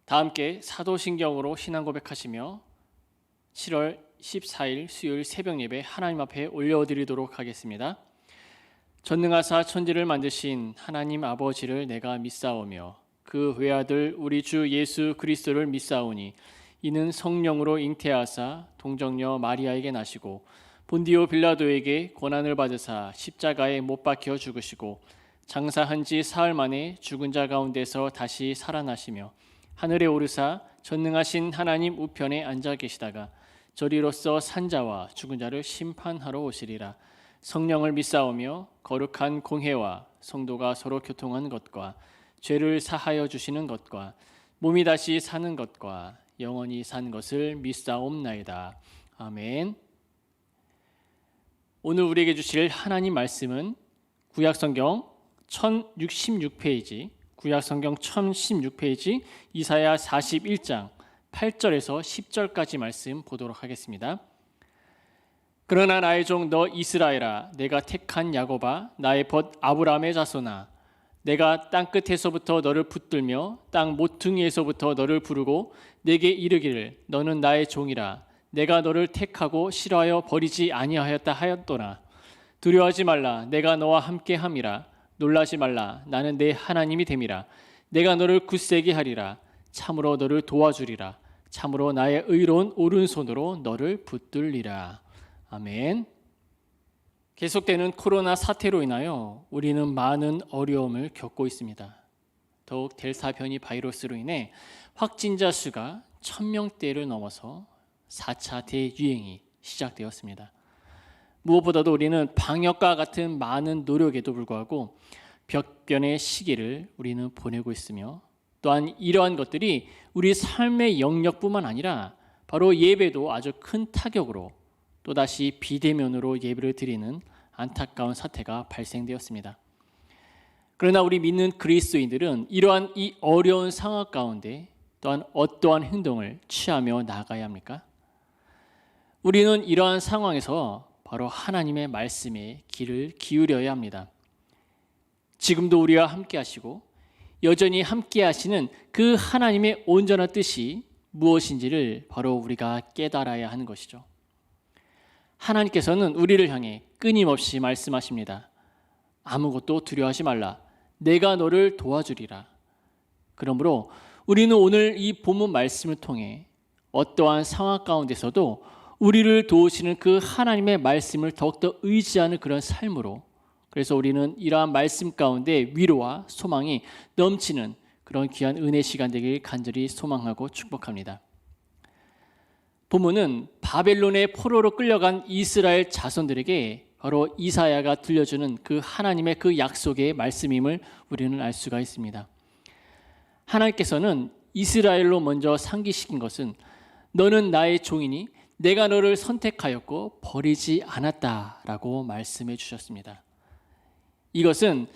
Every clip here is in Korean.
다 함께 사도신경으로 신앙 고백하시며 7월 14일 수요일 새벽 예배 하나님 앞에 올려드리도록 하겠습니다. 전능하사 천지를 만드신 하나님 아버지를 내가 믿사오며 그 외아들 우리 주 예수 그리스도를 믿사오니 이는 성령으로 잉태하사 동정녀 마리아에게 나시고 본디오 빌라도에게 고난을 받으사 십자가에 못 박혀 죽으시고 장사한 지 사흘 만에 죽은 자 가운데서 다시 살아나시며 하늘에 오르사 전능하신 하나님 우편에 앉아 계시다가 저리로서 산자와 죽은 자를 심판하러 오시리라. 성령을 믿사오며 거룩한 공회와 성도가 서로 교통한 것과 죄를 사하여 주시는 것과 몸이 다시 사는 것과 영원히 산 것을 믿사옵나이다. 아멘. 오늘 우리에게 주실 하나님 말씀은 구약성경 1066페이지 구약성경 1016페이지 이사야 41장 8절에서 10절까지 말씀 보도록 하겠습니다. 그러나 나의 종 너 이스라엘아, 내가 택한 야곱아, 나의 벗 아브라함의 자손아, 내가 땅끝에서부터 너를 붙들며 땅 모퉁이에서부터 너를 부르고 내게 이르기를 너는 나의 종이라. 내가 너를 택하고 싫어하여 버리지 아니하였다 하였도나 두려워하지 말라. 내가 너와 함께함이라. 놀라지 말라. 나는 내 하나님이 됨이라. 내가 너를 굳세게 하리라. 참으로 너를 도와주리라. 참으로 나의 의로운 오른손으로 너를 붙들리라. 아멘. 계속되는 코로나 사태로 인하여 우리는 많은 어려움을 겪고 있습니다. 더욱 델타 변이 바이러스로 인해 확진자 수가 1000명대를 넘어서 4차 대유행이 시작되었습니다. 무엇보다도 우리는 방역과 같은 많은 노력에도 불구하고 벽변의 시기를 우리는 보내고 있으며 또한 이러한 것들이 우리 삶의 영역뿐만 아니라 바로 예배도 아주 큰 타격으로 또다시 비대면으로 예배를 드리는 안타까운 사태가 발생되었습니다. 그러나 우리 믿는 그리스도인들은 이러한 이 어려운 상황 가운데 또한 어떠한 행동을 취하며 나아가야 합니까? 우리는 이러한 상황에서 바로 하나님의 말씀에 귀를 기울여야 합니다. 지금도 우리와 함께 하시고 여전히 함께 하시는 그 하나님의 온전한 뜻이 무엇인지를 바로 우리가 깨달아야 하는 것이죠. 하나님께서는 우리를 향해 끊임없이 말씀하십니다. 아무것도 두려워하지 말라. 내가 너를 도와주리라. 그러므로 우리는 오늘 이 본문 말씀을 통해 어떠한 상황 가운데서도 우리를 도우시는 그 하나님의 말씀을 더욱더 의지하는 그런 삶으로, 그래서 우리는 이러한 말씀 가운데 위로와 소망이 넘치는 그런 귀한 은혜 시간 되길 간절히 소망하고 축복합니다. 본문은 바벨론의 포로로 끌려간 이스라엘 자손들에게 바로 이사야가 들려주는 그 하나님의 그 약속의 말씀임을 우리는 알 수가 있습니다. 하나님께서는 이스라엘로 먼저 상기시킨 것은 너는 나의 종이니 내가 너를 선택하였고 버리지 않았다라고 말씀해 주셨습니다. 이것은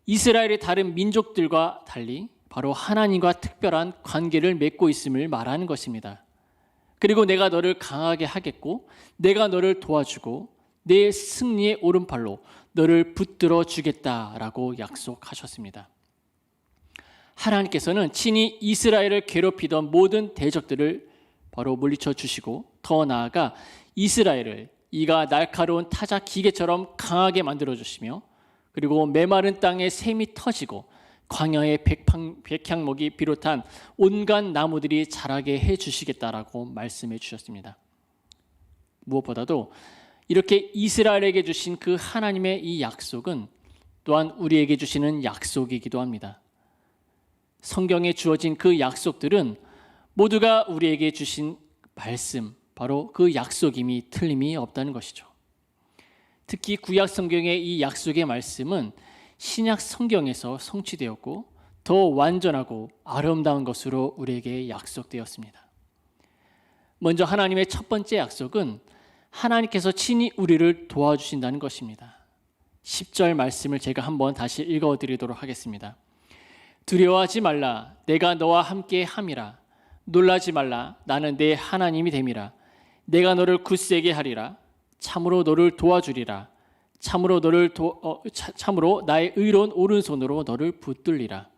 이스라엘의 다른 민족들과 달리 바로 하나님과 특별한 관계를 맺고 있음을 말하는 것입니다. 그리고 내가 너를 강하게 하겠고 내가 너를 도와주고 내 승리의 오른팔로 너를 붙들어 주겠다라고 약속하셨습니다. 하나님께서는 친히 이스라엘을 괴롭히던 모든 대적들을 바로 물리쳐 주시고 더 나아가 이스라엘을 이가 날카로운 타작 기계처럼 강하게 만들어 주시며 그리고 메마른 땅에 샘이 터지고 광야의 백향목이 비롯한 온갖 나무들이 자라게 해주시겠다라고 말씀해 주셨습니다. 무엇보다도 이렇게 이스라엘에게 주신 그 하나님의 이 약속은 또한 우리에게 주시는 약속이기도 합니다. 성경에 주어진 그 약속들은 모두가 우리에게 주신 말씀, 바로 그 약속임이 틀림이 없다는 것이죠. 특히 구약 성경의 이 약속의 말씀은 신약 성경에서 성취되었고 더 완전하고 아름다운 것으로 우리에게 약속되었습니다. 먼저 하나님의 첫 번째 약속은 하나님께서 친히 우리를 도와주신다는 것입니다. 10절 말씀을 제가 한번 다시 읽어드리도록 하겠습니다. 두려워하지 말라. 내가 너와 함께 함이라. 놀라지 말라. 나는 내 하나님이 됨이라. 내가 너를 굳세게 하리라. 참으로 너를 도와주리라. 참으로 나의 의로운 오른손으로 너를 붙들리라.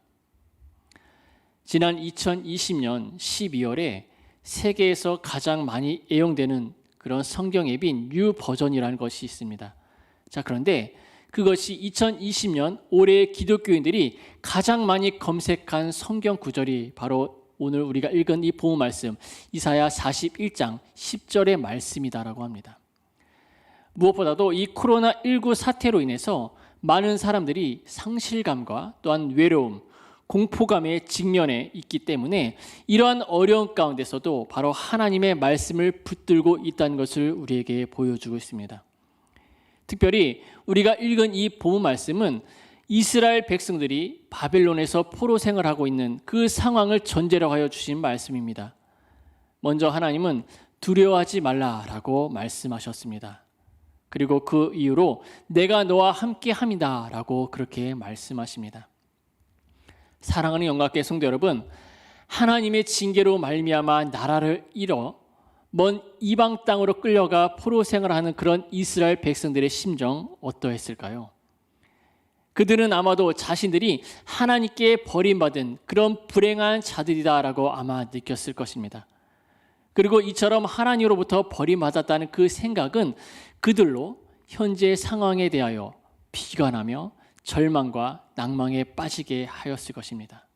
지난 2020년 12월에 세계에서 가장 많이 애용되는 그런 성경 앱인 뉴 버전이라는 것이 있습니다. 자, 그런데 그것이 2020년 올해 기독교인들이 가장 많이 검색한 성경 구절이 바로 오늘 우리가 읽은 이 복음 말씀 이사야 41장 10절의 말씀이다라고 합니다. 무엇보다도 이 코로나19 사태로 인해서 많은 사람들이 상실감과 또한 외로움, 공포감에 직면해 있기 때문에 이러한 어려운 가운데서도 바로 하나님의 말씀을 붙들고 있다는 것을 우리에게 보여주고 있습니다. 특별히 우리가 읽은 이 복음 말씀은 이스라엘 백성들이 바벨론에서 포로 생활하고 있는 그 상황을 전제로 하여 주신 말씀입니다. 먼저 하나님은 두려워하지 말라라고 말씀하셨습니다. 그리고 그 이후로 내가 너와 함께 함이다 라고 그렇게 말씀하십니다. 사랑하는 영광의 성도 여러분, 하나님의 징계로 말미암아 나라를 잃어 먼 이방 땅으로 끌려가 포로 생활하는 그런 이스라엘 백성들의 심정 어떠했을까요? 그들은 아마도 자신들이 하나님께 버림받은 그런 불행한 자들이다라고 아마 느꼈을 것입니다. 그리고 이처럼 하나님으로부터 버림받았다는 그 생각은 그들로 현재 상황에 대하여 비관하며 절망과 낭망에 빠지게 하였을 것입니다.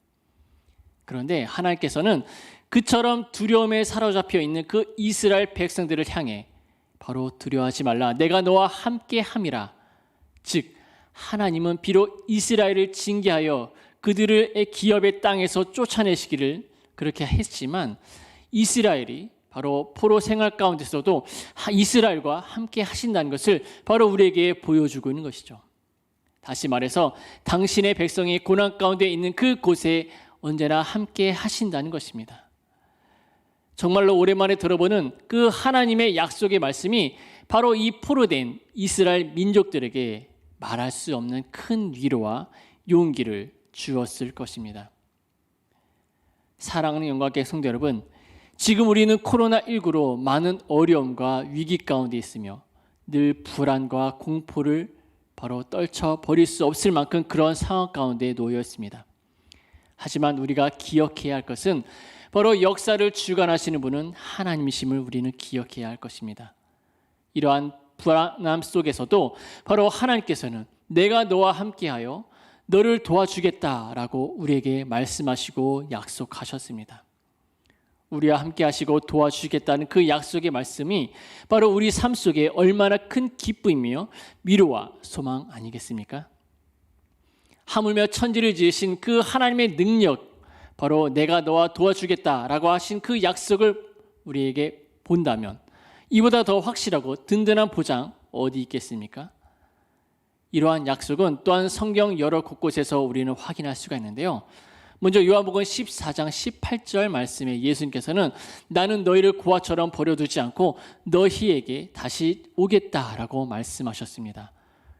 그런데 하나님께서는 그처럼 두려움에 사로잡혀 있는 그 이스라엘 백성들을 향해 바로 두려워하지 말라, 내가 너와 함께 함이라. 즉 하나님은 비록 이스라엘을 징계하여 그들의 기업의 땅에서 쫓아내시기를 그렇게 했지만 이스라엘이 바로 포로 생활 가운데서도 이스라엘과 함께 하신다는 것을 바로 우리에게 보여주고 있는 것이죠. 다시 말해서 당신의 백성이 고난 가운데 있는 그곳에 언제나 함께 하신다는 것입니다. 정말로 오랜만에 들어보는 그 하나님의 약속의 말씀이 바로 이 포로된 이스라엘 민족들에게 말할 수 없는 큰 위로와 용기를 주었을 것입니다. 사랑하는 영광의 성도 여러분, 지금 우리는 코로나19로 많은 어려움과 위기 가운데 있으며 늘 불안과 공포를 바로 떨쳐버릴 수 없을 만큼 그런 상황 가운데 놓여 있습니다. 하지만 우리가 기억해야 할 것은 바로 역사를 주관하시는 분은 하나님이심을 우리는 기억해야 할 것입니다. 이러한 불안함 속에서도 바로 하나님께서는 내가 너와 함께하여 너를 도와주겠다라고 우리에게 말씀하시고 약속하셨습니다. 우리와 함께 하시고 도와주시겠다는 그 약속의 말씀이 바로 우리 삶 속에 얼마나 큰 기쁨이며 위로와 소망 아니겠습니까? 하물며 천지를 지으신 그 하나님의 능력, 바로 내가 너와 도와주겠다라고 하신 그 약속을 우리에게 본다면 이보다 더 확실하고 든든한 보장 어디 있겠습니까? 이러한 약속은 또한 성경 여러 곳곳에서 우리는 확인할 수가 있는데요. 먼저 요한복음 14장 18절 말씀에 예수님께서는 나는 너희를 고아처럼 버려두지 않고 너희에게 다시 오겠다라고 말씀하셨습니다.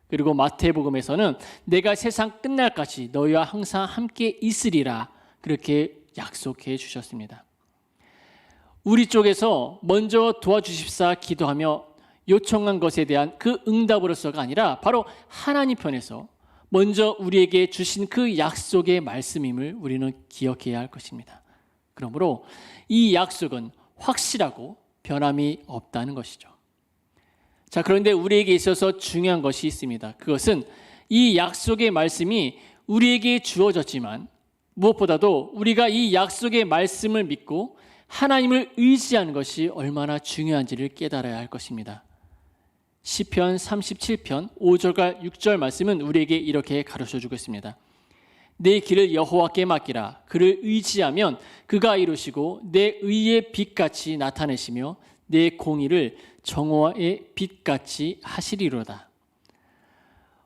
그리고 마태복음에서는 내가 세상 끝날까지 너희와 항상 함께 있으리라 그렇게 약속해 주셨습니다. 우리 쪽에서 먼저 도와주십사 기도하며 요청한 것에 대한 그 응답으로서가 아니라 바로 하나님 편에서 먼저 우리에게 주신 그 약속의 말씀임을 우리는 기억해야 할 것입니다. 그러므로 이 약속은 확실하고 변함이 없다는 것이죠. 자, 그런데 우리에게 있어서 중요한 것이 있습니다. 그것은 이 약속의 말씀이 우리에게 주어졌지만 무엇보다도 우리가 이 약속의 말씀을 믿고 하나님을 의지하는 것이 얼마나 중요한지를 깨달아야 할 것입니다. 시편 37편 5절과 6절 말씀은 우리에게 이렇게 가르쳐주고 있습니다. 내 길을 여호와께 맡기라. 그를 의지하면 그가 이루시고 내 의의 빛같이 나타내시며 내 공의를 정오의 빛같이 하시리로다.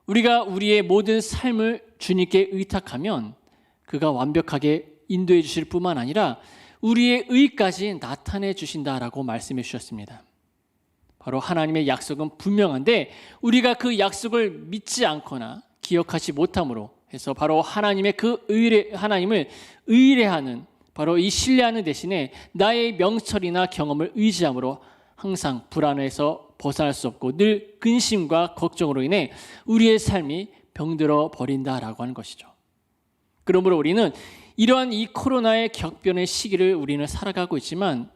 우리가 우리의 모든 삶을 주님께 의탁하면 그가 완벽하게 인도해 주실 뿐만 아니라 우리의 의까지 나타내 주신다라고 말씀해 주셨습니다. 바로 하나님의 약속은 분명한데 우리가 그 약속을 믿지 않거나 기억하지 못함으로 해서 바로 하나님의 그 하나님을 의뢰하는 바로 이 신뢰하는 대신에 나의 명철이나 경험을 의지함으로 항상 불안해서 벗어날 수 없고 늘 근심과 걱정으로 인해 우리의 삶이 병들어 버린다라고 하는 것이죠. 그러므로 우리는 이러한 이 코로나의 격변의 시기를 우리는 살아가고 있지만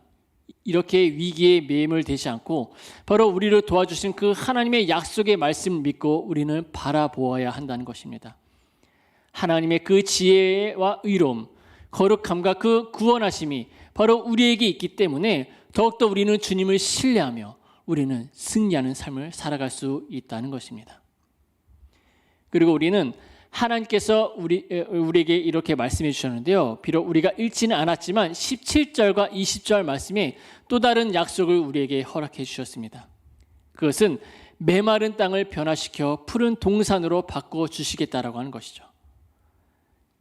이렇게 위기에 매몰되지 않고 바로 우리를 도와주신 그 하나님의 약속의 말씀을 믿고 우리는 바라보아야 한다는 것입니다. 하나님의 그 지혜와 의로움, 거룩함과 그 구원하심이 바로 우리에게 있기 때문에 더욱더 우리는 주님을 신뢰하며 우리는 승리하는 삶을 살아갈 수 있다는 것입니다. 그리고 우리는 하나님께서 우리에게 이렇게 말씀해 주셨는데요. 비록 우리가 읽지는 않았지만 17절과 20절 말씀에 또 다른 약속을 우리에게 허락해 주셨습니다. 그것은 메마른 땅을 변화시켜 푸른 동산으로 바꿔 주시겠다라고 하는 것이죠.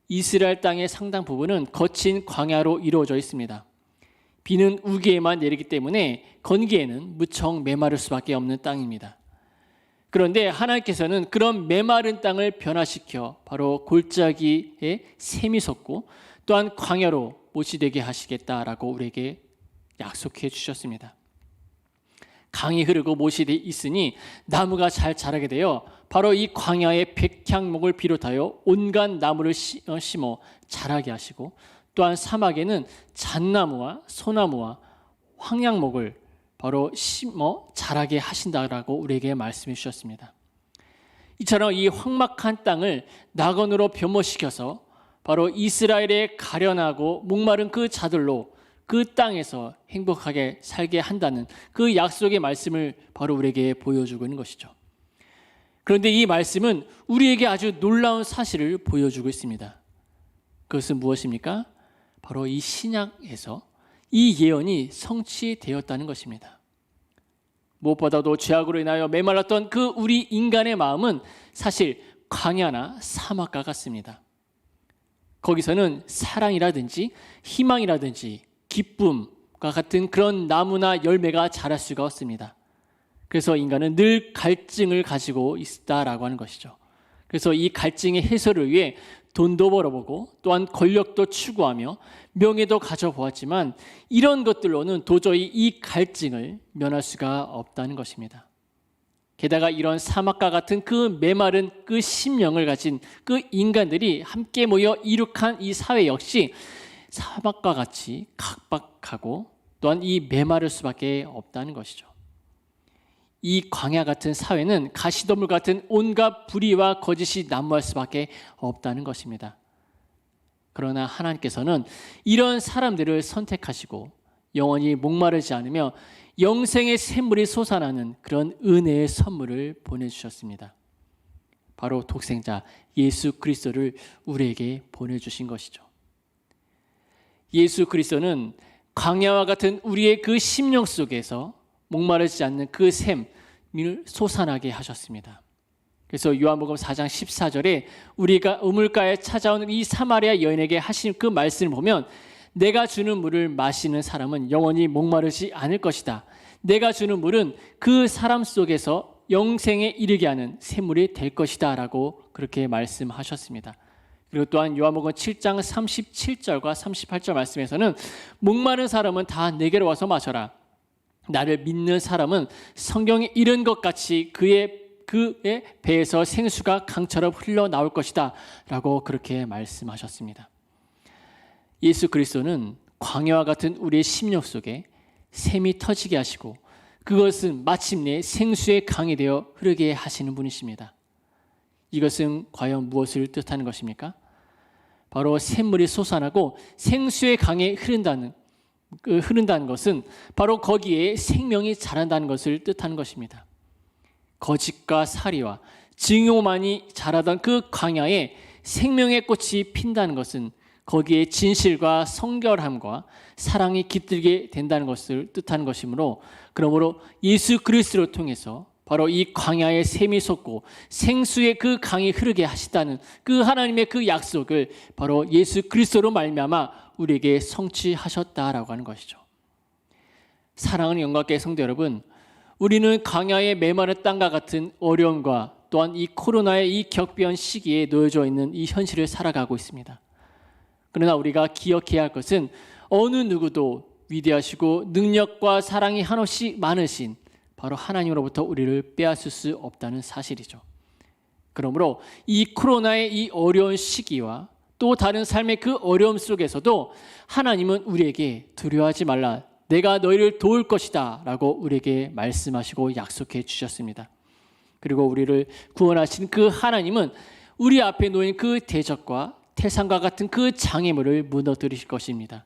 이스라엘 땅의 상당 부분은 거친 광야로 이루어져 있습니다. 비는 우기에만 내리기 때문에 건기에는 무척 메마를 수밖에 없는 땅입니다. 그런데 하나님께서는 그런 메마른 땅을 변화시켜 바로 골짜기에 샘이 솟고 또한 광야로 못이 되게 하시겠다라고 우리에게 약속해 주셨습니다. 강이 흐르고 못이 있으니 나무가 잘 자라게 되어 바로 이 광야의 백향목을 비롯하여 온갖 나무를 심어 자라게 하시고 또한 사막에는 잣나무와 소나무와 황양목을 바로 심어 자라게 하신다라고 우리에게 말씀해 주셨습니다. 이처럼 이 황막한 땅을 낙원으로 변모시켜서 바로 이스라엘의 가련하고 목마른 그 자들로 그 땅에서 행복하게 살게 한다는 그 약속의 말씀을 바로 우리에게 보여주고 있는 것이죠. 그런데 이 말씀은 우리에게 아주 놀라운 사실을 보여주고 있습니다. 그것은 무엇입니까? 바로 이 신약에서 이 예언이 성취되었다는 것입니다. 무엇보다도 죄악으로 인하여 메말랐던 그 우리 인간의 마음은 사실 광야나 사막과 같습니다. 거기서는 사랑이라든지 희망이라든지 기쁨과 같은 그런 나무나 열매가 자랄 수가 없습니다. 그래서 인간은 늘 갈증을 가지고 있다라고 하는 것이죠. 그래서 이 갈증의 해소를 위해 돈도 벌어보고 또한 권력도 추구하며 명예도 가져보았지만 이런 것들로는 도저히 이 갈증을 면할 수가 없다는 것입니다. 게다가 이런 사막과 같은 그 메마른 그 심령을 가진 그 인간들이 함께 모여 이룩한 이 사회 역시 사막과 같이 각박하고 또한 이 메마를 수밖에 없다는 것이죠. 이 광야 같은 사회는 가시덤불 같은 온갖 불의와 거짓이 난무할 수밖에 없다는 것입니다. 그러나 하나님께서는 이런 사람들을 선택하시고 영원히 목마르지 않으며 영생의 샘물이 솟아나는 그런 은혜의 선물을 보내주셨습니다. 바로 독생자 예수 그리스도를 우리에게 보내주신 것이죠. 예수 그리스도는 광야와 같은 우리의 그 심령 속에서 목마르지 않는 그 샘을 솟아나게 하셨습니다. 그래서 요한복음 4장 14절에 우리가 우물가에 찾아오는 이 사마리아 여인에게 하신 그 말씀을 보면 내가 주는 물을 마시는 사람은 영원히 목마르지 않을 것이다. 내가 주는 물은 그 사람 속에서 영생에 이르게 하는 샘물이 될 것이다 라고 그렇게 말씀하셨습니다. 그리고 또한 요한복음 7장 37절과 38절 말씀에서는 목마른 사람은 다 내게로 와서 마셔라. 나를 믿는 사람은 성경에 이른 것 같이 그의 배에서 생수가 강처럼 흘러나올 것이다 라고 그렇게 말씀하셨습니다. 예수 그리스도는 광야와 같은 우리의 심령 속에 샘이 터지게 하시고 그것은 마침내 생수의 강이 되어 흐르게 하시는 분이십니다. 이것은 과연 무엇을 뜻하는 것입니까? 바로 샘물이 솟아나고 생수의 강에 흐른다는 것은 바로 거기에 생명이 자란다는 것을 뜻하는 것입니다. 거짓과 사리와 증오만이 자라던 그 광야에 생명의 꽃이 핀다는 것은 거기에 진실과 성결함과 사랑이 깃들게 된다는 것을 뜻하는 것이므로 그러므로 예수 그리스도를 통해서 바로 이 광야에 샘이 솟고 생수의 그 강이 흐르게 하시다는 그 하나님의 그 약속을 바로 예수 그리스도로 말미암아 우리에게 성취하셨다라고 하는 것이죠. 사랑하는 영광께 성도 여러분, 우리는 광야의 메마른 땅과 같은 어려움과 또한 이 코로나의 이 격변 시기에 놓여져 있는 이 현실을 살아가고 있습니다. 그러나 우리가 기억해야 할 것은 어느 누구도 위대하시고 능력과 사랑이 한없이 많으신 바로 하나님으로부터 우리를 빼앗을 수 없다는 사실이죠. 그러므로 이 코로나의 이 어려운 시기와 또 다른 삶의 그 어려움 속에서도 하나님은 우리에게 두려워하지 말라, 내가 너희를 도울 것이다 라고 우리에게 말씀하시고 약속해 주셨습니다. 그리고 우리를 구원하신 그 하나님은 우리 앞에 놓인 그 대적과 태산과 같은 그 장애물을 무너뜨리실 것입니다.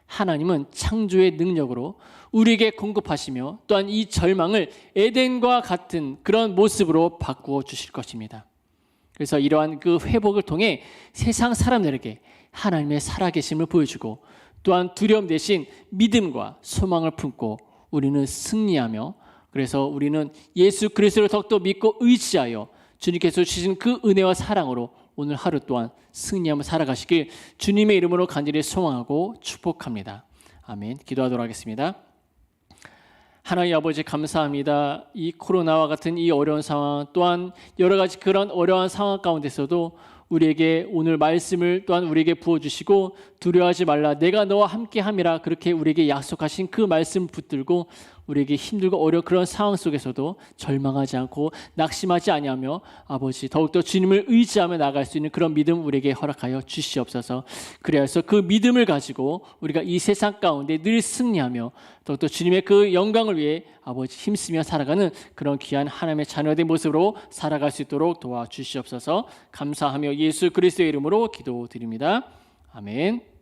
하나님은 창조의 능력으로 우리에게 공급하시며 또한 이 절망을 에덴과 같은 그런 모습으로 바꾸어 주실 것입니다. 그래서 이러한 그 회복을 통해 세상 사람들에게 하나님의 살아계심을 보여주고 또한 두려움 대신 믿음과 소망을 품고 우리는 승리하며, 그래서 우리는 예수 그리스도를 더욱더 믿고 의지하여 주님께서 주신 그 은혜와 사랑으로 오늘 하루 또한 승리하며 살아가시길 주님의 이름으로 간절히 소망하고 축복합니다. 아멘. 기도하도록 하겠습니다. 하나님 아버지, 감사합니다. 이 코로나와 같은 이 어려운 상황, 또한 여러 가지 그런 어려운 상황 가운데서도 우리에게 오늘 말씀을 또한 우리에게 부어주시고 두려워하지 말라, 내가 너와 함께함이라, 그렇게 우리에게 약속하신 그 말씀을 붙들고 우리에게 힘들고 어려운 그런 상황 속에서도 절망하지 않고 낙심하지 아니하며 아버지 더욱더 주님을 의지하며 나아갈 수 있는 그런 믿음 우리에게 허락하여 주시옵소서. 그래서 그 믿음을 가지고 우리가 이 세상 가운데 늘 승리하며 더욱더 주님의 그 영광을 위해 아버지 힘쓰며 살아가는 그런 귀한 하나님의 자녀된 모습으로 살아갈 수 있도록 도와주시옵소서. 감사하며 예수 그리스도의 이름으로 기도드립니다. 아멘.